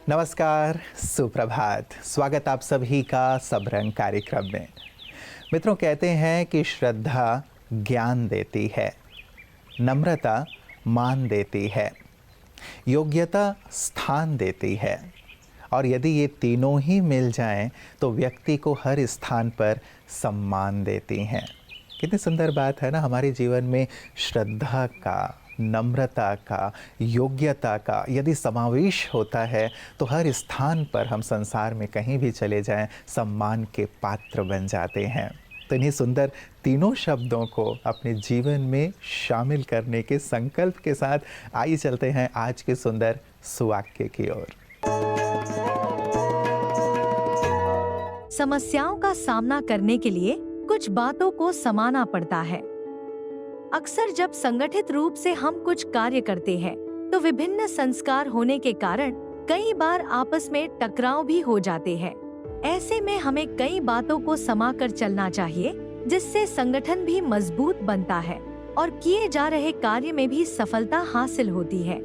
नमस्कार, सुप्रभात। स्वागत आप सभी का सब रंग कार्यक्रम में। मित्रों, कहते हैं कि श्रद्धा ज्ञान देती है, नम्रता मान देती है, योग्यता स्थान देती है और यदि ये तीनों ही मिल जाएं तो व्यक्ति को हर स्थान पर सम्मान देती हैं। कितनी सुंदर बात है ना। हमारे जीवन में श्रद्धा का, नम्रता का, योग्यता का यदि समावेश होता है तो हर स्थान पर हम संसार में कहीं भी चले जाएं सम्मान के पात्र बन जाते हैं। तो इन्हीं सुंदर तीनों शब्दों को अपने जीवन में शामिल करने के संकल्प के साथ आइए चलते हैं आज के सुंदर सुवाक्य की ओर। समस्याओं का सामना करने के लिए कुछ बातों को समाना पड़ता है। अक्सर जब संगठित रूप से हम कुछ कार्य करते हैं तो विभिन्न संस्कार होने के कारण कई बार आपस में टकराव भी हो जाते हैं। ऐसे में हमें कई बातों को समाकर चलना चाहिए जिससे संगठन भी मजबूत बनता है और किए जा रहे कार्य में भी सफलता हासिल होती है।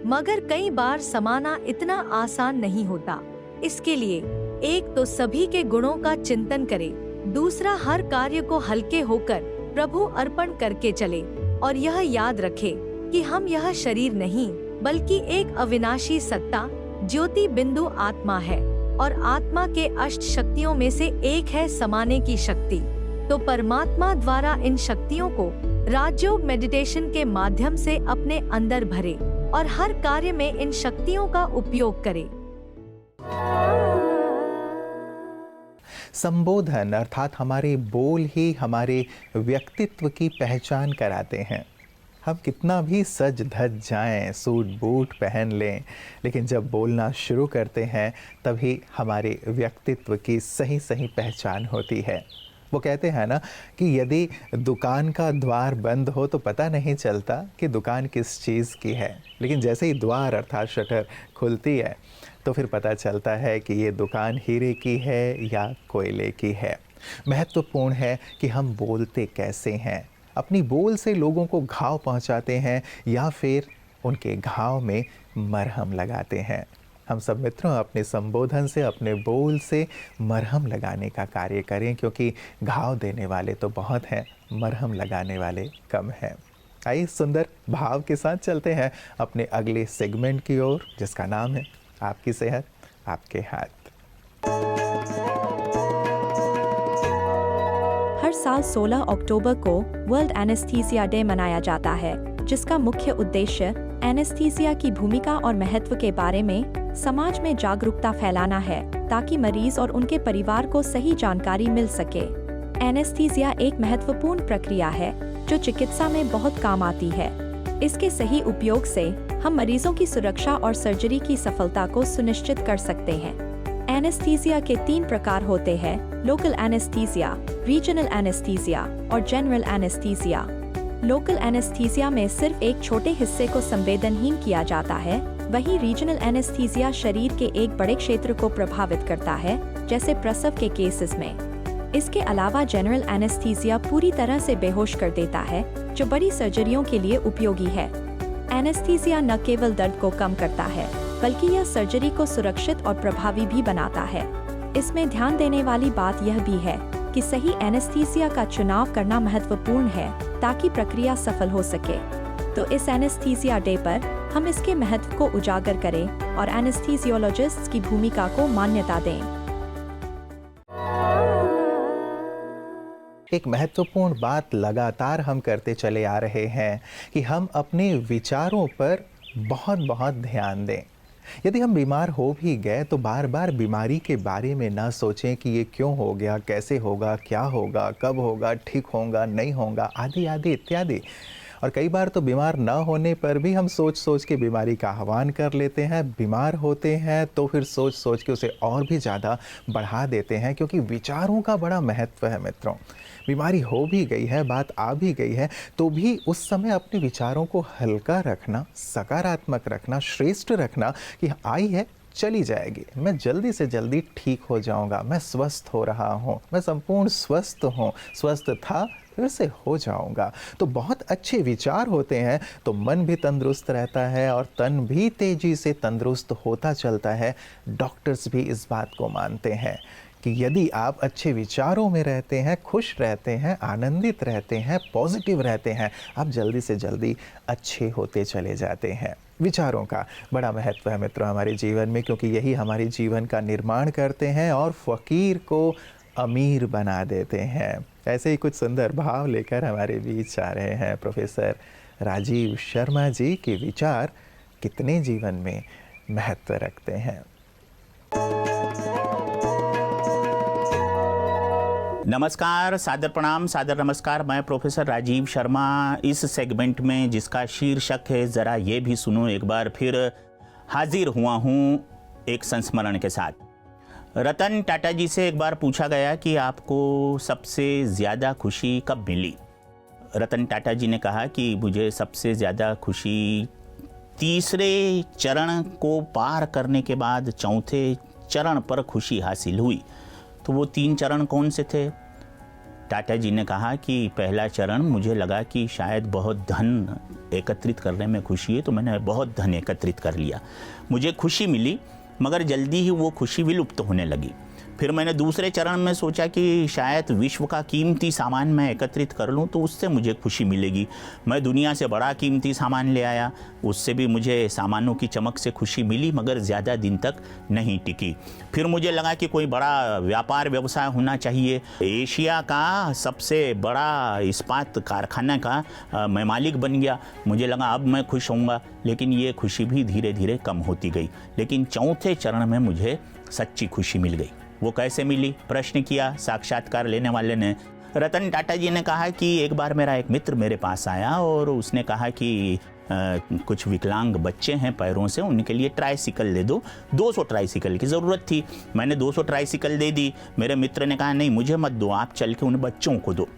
मगर कई बार समाना इतना आसान नहीं होता। इसके लिए एक तो सभी के गुणों का चिंतन करें, दूसरा हर कार्य को हल्के होकर प्रभु अर्पण करके चले और यह याद रखे कि हम यह शरीर नहीं बल्कि एक अविनाशी सत्ता ज्योति बिंदु आत्मा है और आत्मा के अष्ट शक्तियों में से एक है समाने की शक्ति। तो परमात्मा द्वारा इन शक्तियों को राजयोग मेडिटेशन के माध्यम से अपने अंदर भरे और हर कार्य में इन शक्तियों का उपयोग करे। संबोधन अर्थात हमारे बोल ही हमारे व्यक्तित्व की पहचान कराते हैं। हम कितना भी सज धज जाएं, सूट बूट पहन लें, लेकिन जब बोलना शुरू करते हैं तभी हमारे व्यक्तित्व की सही सही पहचान होती है। वो कहते हैं ना कि यदि दुकान का द्वार बंद हो तो पता नहीं चलता कि दुकान किस चीज़ की है, लेकिन जैसे ही द्वार अर्थात शटर खुलती है तो फिर पता चलता है कि ये दुकान हीरे की है या कोयले की है। महत्वपूर्ण है कि हम बोलते कैसे हैं, अपनी बोल से लोगों को घाव पहुंचाते हैं या फिर उनके घाव में मरहम लगाते हैं। हम सब मित्रों अपने संबोधन से, अपने बोल से मरहम लगाने का कार्य करें, क्योंकि घाव देने वाले तो बहुत हैं, मरहम लगाने वाले कम हैं। आइए सुंदर भाव के साथ चलते हैं अपने अगले सेगमेंट की ओर, जिसका नाम है आपकी सेहत आपके हाथ। हर साल 16 अक्टूबर को वर्ल्ड एनेस्थीसिया डे मनाया जाता है, जिसका मुख्य उद्देश्य एनेस्थीसिया की भूमिका और महत्व के बारे में समाज में जागरूकता फैलाना है, ताकि मरीज और उनके परिवार को सही जानकारी मिल सके। एनेस्थीसिया एक महत्वपूर्ण प्रक्रिया है जो चिकित्सा में बहुत काम आती है। इसके सही उपयोग से हम मरीजों की सुरक्षा और सर्जरी की सफलता को सुनिश्चित कर सकते हैं। एनेस्थीसिया के 3 प्रकार होते हैं: लोकल एनेस्थीसिया, रीजनल एनेस्थीसिया और जनरल एनेस्थीसिया। लोकल एनेस्थीसिया में सिर्फ एक छोटे हिस्से को संवेदनहीन किया जाता है, वहीं रीजनल एनेस्थीसिया शरीर के एक बड़े क्षेत्र को प्रभावित करता है, जैसे प्रसव के केसेस में। इसके अलावा जनरल एनेस्थीसिया पूरी तरह से बेहोश कर देता है, जो बड़ी सर्जरियों के लिए उपयोगी है। एनेस्थीसिया न केवल दर्द को कम करता है, बल्कि यह सर्जरी को सुरक्षित और प्रभावी भी बनाता है। इसमें ध्यान देने वाली बात यह भी है कि सही एनेस्थीसिया का चुनाव करना महत्वपूर्ण है, ताकि प्रक्रिया सफल हो सके। तो इस एनेस्थीसिया डे पर हम इसके महत्व को उजागर करें और एनेस्थीसियोलॉजिस्ट्स की भूमिका को मान्यता दें। एक महत्वपूर्ण बात लगातार हम करते चले आ रहे हैं कि हम अपने विचारों पर बहुत बहुत ध्यान दें। यदि हम बीमार हो भी गए तो बार बार बीमारी के बारे में ना सोचें कि ये क्यों हो गया, कैसे होगा, क्या होगा, कब होगा, ठीक होगा, नहीं होगा, आदि आदि इत्यादि। और कई बार तो बीमार न होने पर भी हम सोच सोच के बीमारी का आह्वान कर लेते हैं। बीमार होते हैं तो फिर सोच सोच के उसे और भी ज़्यादा बढ़ा देते हैं, क्योंकि विचारों का बड़ा महत्व है मित्रों। बीमारी हो भी गई है, बात आ भी गई है, तो भी उस समय अपने विचारों को हल्का रखना, सकारात्मक रखना, श्रेष्ठ रखना कि आई है, चली जाएगी, मैं जल्दी से जल्दी ठीक हो जाऊंगा, मैं स्वस्थ हो रहा हूँ, मैं संपूर्ण स्वस्थ हूँ, स्वस्थ था फिर से हो जाऊंगा। तो बहुत अच्छे विचार होते हैं तो मन भी तंदुरुस्त रहता है और तन भी तेजी से तंदुरुस्त होता चलता है। डॉक्टर्स भी इस बात को मानते हैं कि यदि आप अच्छे विचारों में रहते हैं, खुश रहते हैं, आनंदित रहते हैं, पॉजिटिव रहते हैं, आप जल्दी से जल्दी अच्छे होते चले जाते हैं। विचारों का बड़ा महत्व है मित्रों हमारे जीवन में, क्योंकि यही हमारे जीवन का निर्माण करते हैं और फ़कीर को अमीर बना देते हैं। ऐसे ही कुछ सुंदर भाव लेकर हमारे बीच आ रहे हैं प्रोफेसर राजीव शर्मा जी के विचार कितने जीवन में महत्व रखते हैं। नमस्कार, सादर प्रणाम, सादर नमस्कार। मैं प्रोफेसर राजीव शर्मा इस सेगमेंट में जिसका शीर्षक है ज़रा ये भी सुनो एक बार फिर हाजिर हुआ हूँ एक संस्मरण के साथ। रतन टाटा जी से एक बार पूछा गया कि आपको सबसे ज़्यादा खुशी कब मिली। रतन टाटा जी ने कहा कि मुझे सबसे ज़्यादा खुशी तीसरे चरण को पार करने के बाद चौथे चरण पर खुशी हासिल हुई। तो वो 3 चरण कौन से थे? टाटा जी ने कहा कि पहला चरण मुझे लगा कि शायद बहुत धन एकत्रित करने में खुशी है, तो मैंने बहुत धन एकत्रित कर लिया, मुझे खुशी मिली, मगर जल्दी ही वो खुशी विलुप्त होने लगी। फिर मैंने दूसरे चरण में सोचा कि शायद विश्व का कीमती सामान मैं एकत्रित कर लूं तो उससे मुझे खुशी मिलेगी। मैं दुनिया से बड़ा कीमती सामान ले आया, उससे भी मुझे सामानों की चमक से खुशी मिली, मगर ज़्यादा दिन तक नहीं टिकी। फिर मुझे लगा कि कोई बड़ा व्यापार व्यवसाय होना चाहिए। एशिया का सबसे बड़ा इस्पात कारखाना का मैं मालिक बन गया, मुझे लगा अब मैं खुश होऊंगा, लेकिन ये खुशी भी धीरे धीरे कम होती गई। लेकिन चौथे चरण में मुझे सच्ची खुशी मिल गई। वो कैसे मिली? प्रश्न किया साक्षात्कार लेने वाले ने। रतन टाटा जी ने कहा कि एक बार मेरा एक मित्र मेरे पास आया और उसने कहा कि कुछ विकलांग बच्चे हैं पैरों से, उनके लिए ट्राइसिकल ले दो। 200 ट्राइसिकल की ज़रूरत थी। मैंने 200 ट्राइसिकल दे दी। मेरे मित्र ने कहा नहीं मुझे मत दो, आप चल के उन बच्चों को दो।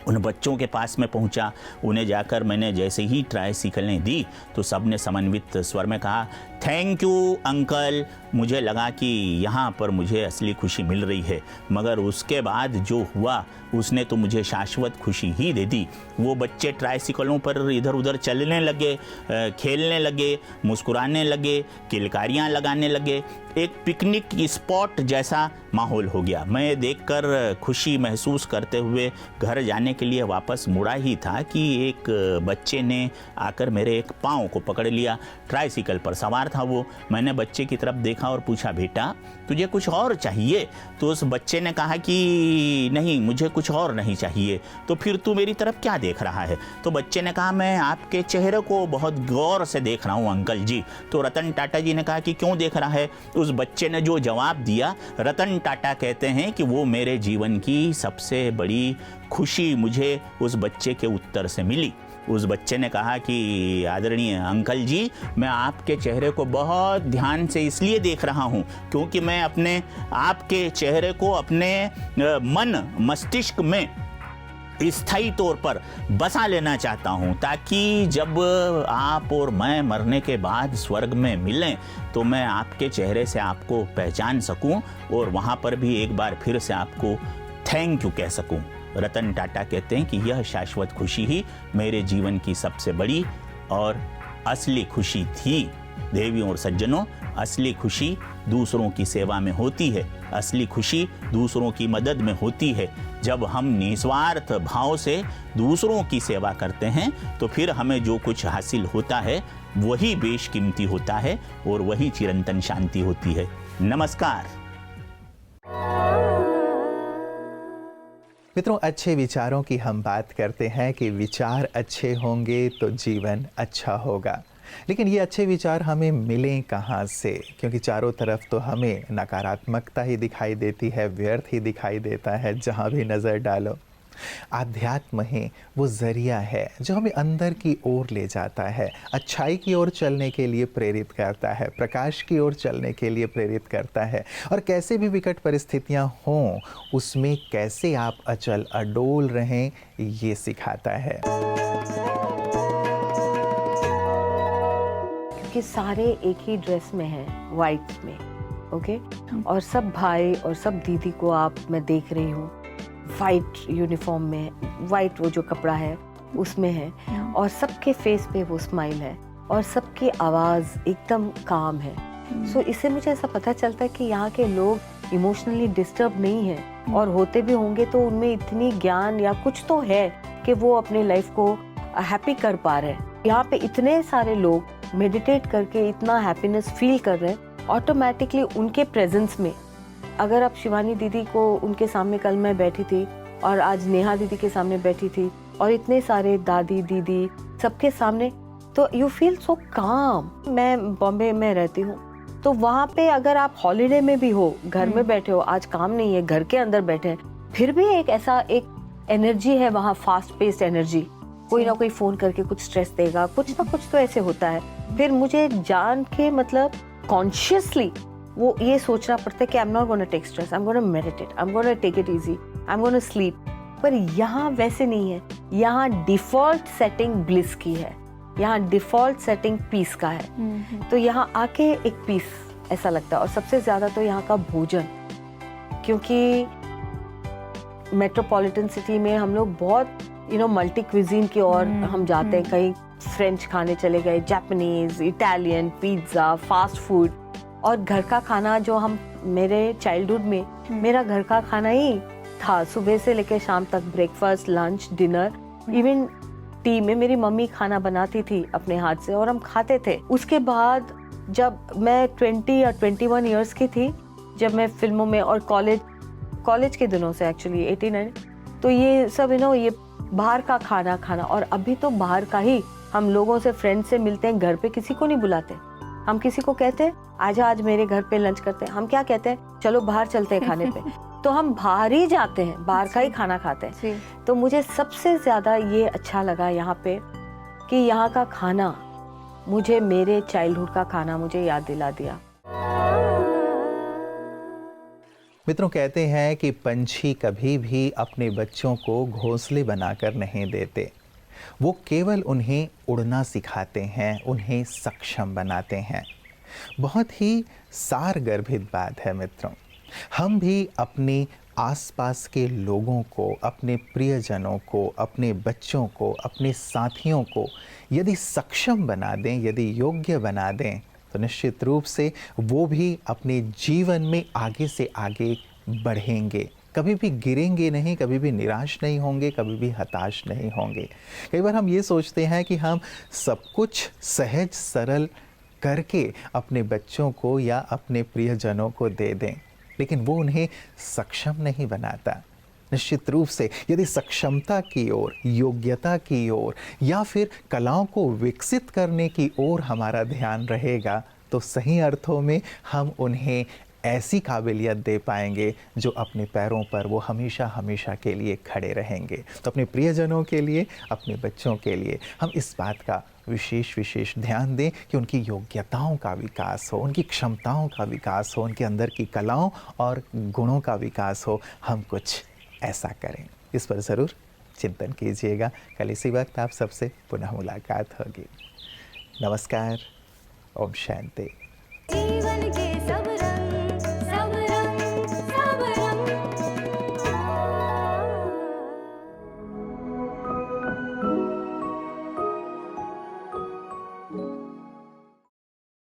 उन बच्चों के पास में पहुंचा, उन्हें जाकर मैंने जैसे ही ट्राइसिकलें दी तो सब ने समन्वित स्वर में कहा थैंक यू अंकल। मुझे लगा कि यहाँ पर मुझे असली खुशी मिल रही है, मगर उसके बाद जो हुआ उसने तो मुझे शाश्वत खुशी ही दे दी। वो बच्चे ट्राइसिकलों पर इधर उधर चलने लगे, खेलने लगे, मुस्कुराने लगे, किलकारियाँ लगाने लगे। एक पिकनिक स्पॉट जैसा माहौल हो गया। मैं देखकर खुशी महसूस करते हुए घर जाने के लिए वापस मुड़ा ही था कि एक बच्चे ने आकर मेरे एक पाँव को पकड़ लिया। ट्राइसिकल पर सवार था वो। मैंने बच्चे की तरफ देखा और पूछा बेटा तुझे कुछ और चाहिए? तो उस बच्चे ने कहा कि नहीं मुझे कुछ और नहीं चाहिए। तो फिर तू मेरी तरफ क्या देख रहा है? तो बच्चे ने कहा मैं आपके चेहरे को बहुत गौर से देख रहा हूँ अंकल जी। तो रतन टाटा जी ने कहा कि क्यों देख रहा है? उस बच्चे ने जो जवाब दिया, रतन टाटा कहते हैं कि वो मेरे जीवन की सबसे बड़ी खुशी मुझे उस बच्चे के उत्तर से मिली। उस बच्चे ने कहा कि आदरणीय अंकल जी मैं आपके चेहरे को बहुत ध्यान से इसलिए देख रहा हूँ क्योंकि मैं अपने आपके चेहरे को अपने मन मस्तिष्क में स्थायी तौर पर बसा लेना चाहता हूँ, ताकि जब आप और मैं मरने के बाद स्वर्ग में मिलें तो मैं आपके चेहरे से आपको पहचान सकूं और वहाँ पर भी एक बार फिर से आपको थैंक यू कह सकूं। रतन टाटा कहते हैं कि यह शाश्वत खुशी ही मेरे जीवन की सबसे बड़ी और असली खुशी थी। देवियों और सज्जनों, असली खुशी दूसरों की सेवा में होती है, असली खुशी दूसरों की मदद में होती है। जब हम निस्वार्थ भाव से दूसरों की सेवा करते हैं तो फिर हमें जो कुछ हासिल होता है वही बेशकीमती होता है और वही चिरंतन शांति होती है। नमस्कार मित्रों, अच्छे विचारों की हम बात करते हैं कि विचार अच्छे होंगे तो जीवन अच्छा होगा। लेकिन ये अच्छे विचार हमें मिलें कहाँ से? क्योंकि चारों तरफ तो हमें नकारात्मकता ही दिखाई देती है, व्यर्थ ही दिखाई देता है जहाँ भी नज़र डालो। आध्यात्म ही वो ज़रिया है जो हमें अंदर की ओर ले जाता है, अच्छाई की ओर चलने के लिए प्रेरित करता है, प्रकाश की ओर चलने के लिए प्रेरित करता है। और कैसे भी विकट परिस्थितियाँ हों उसमें कैसे आप अचल अडोल रहें ये सिखाता है। क्योंकि सारे एक ही ड्रेस में हैं, वाइट में, ओके। और सब भाई और सब दीदी को आप मैं देख रही हूँ वाइट यूनिफॉर्म में, वाइट वो जो कपड़ा है उसमें है, और सबके फेस पे वो स्माइल है और सबकी आवाज़ एकदम काम है। सो इससे मुझे ऐसा पता चलता है कि यहाँ के लोग इमोशनली डिस्टर्ब नहीं हैं, और होते भी होंगे तो उनमें इतनी ज्ञान या कुछ तो है कि वो अपने लाइफ को हैप्पी कर पा रहे हैं। यहाँ पे इतने सारे लोग मेडिटेट करके इतना हैप्पीनेस फील कर रहे हैं ऑटोमेटिकली उनके प्रेजेंस में। अगर आप शिवानी दीदी को उनके सामने, कल मैं बैठी थी और आज नेहा दीदी के सामने बैठी थी और इतने सारे दादी दीदी सबके सामने, तो यू फील सो काम। मैं बॉम्बे में रहती हूँ, तो वहाँ पे अगर आप हॉलीडे में भी हो, घर में बैठे हो, आज काम नहीं है, घर के अंदर बैठे हैं, फिर भी एक ऐसा एक एनर्जी है वहाँ, फास्ट पेस्ड एनर्जी। कोई ना कोई फोन करके कुछ स्ट्रेस देगा, कुछ ना कुछ तो ऐसे होता है। फिर मुझे जान के मतलब कॉन्शियसली वो ये सोचना पड़ता है कि I am not gonna take stress, I am gonna meditate, I am gonna take it easy, I am gonna sleep. पर यहाँ वैसे नहीं है, यहाँ डिफॉल्ट सेटिंग ब्लिस की है, यहाँ डिफॉल्ट सेटिंग पीस का है। तो यहाँ आके एक पीस ऐसा लगता है। और सबसे ज्यादा तो यहाँ का भोजन, क्योंकि मेट्रोपॉलिटन सिटी में हम लोग बहुत मल्टी क्विजीन की ओर हम जाते हैं, कहीं फ्रेंच खाने चले गए, Japanese, Italian, pizza, fast food, और घर का खाना जो हम, मेरे चाइल्डहुड में मेरा घर का खाना ही था, सुबह से लेकर शाम तक, breakfast, lunch, dinner, even T में मेरी मम्मी खाना बनाती थी अपने हाथ से और हम खाते थे। उसके बाद जब मैं 20 या 21 इयर्स की थी, जब मैं फिल्मों में और कॉलेज के दिनों से एक्चुअली 18, तो ये सब ये बाहर का खाना खाना, और अभी तो बाहर का ही, हम लोगों से, फ्रेंड से मिलते हैं, घर पे किसी को नहीं बुलाते। हम किसी को कहते हैं आजा आज मेरे घर पे लंच करते हैं, हम क्या कहते हैं, चलो बाहर चलते हैं खाने पे। तो हम बाहर ही जाते हैं, बाहर का ही खाना खाते हैं। तो मुझे सबसे ज्यादा ये अच्छा लगा यहाँ पे कि यहाँ का खाना मुझे मेरे चाइल्डहुड का खाना मुझे याद दिला दिया। मित्रों, कहते हैं कि पंछी कभी भी अपने बच्चों को घोंसले बनाकर नहीं देते, वो केवल उन्हें उड़ना सिखाते हैं, उन्हें सक्षम बनाते हैं। बहुत ही सारगर्भित बात है मित्रों। हम भी अपने आसपास के लोगों को, अपने प्रियजनों को, अपने बच्चों को, अपने साथियों को यदि सक्षम बना दें, यदि योग्य बना दें, तो निश्चित रूप से वो भी अपने जीवन में आगे से आगे बढ़ेंगे, कभी भी गिरेंगे नहीं, कभी भी निराश नहीं होंगे, कभी भी हताश नहीं होंगे। कई बार हम ये सोचते हैं कि हम सब कुछ सहज सरल करके अपने बच्चों को या अपने प्रियजनों को दे दें, लेकिन वो उन्हें सक्षम नहीं बनाता। निश्चित रूप से यदि सक्षमता की ओर, योग्यता की ओर या फिर कलाओं को विकसित करने की ओर हमारा ध्यान रहेगा, तो सही अर्थों में हम उन्हें ऐसी काबिलियत दे पाएंगे जो अपने पैरों पर वो हमेशा हमेशा के लिए खड़े रहेंगे। तो अपने प्रियजनों के लिए, अपने बच्चों के लिए हम इस बात का विशेष ध्यान दें कि उनकी योग्यताओं का विकास हो, उनकी क्षमताओं का विकास हो, उनके अंदर की कलाओं और गुणों का विकास हो। हम कुछ ऐसा करें, इस पर ज़रूर चिंतन कीजिएगा। कल इसी वक्त आप सबसे पुनः मुलाकात होगी। नमस्कार, ओम शांति।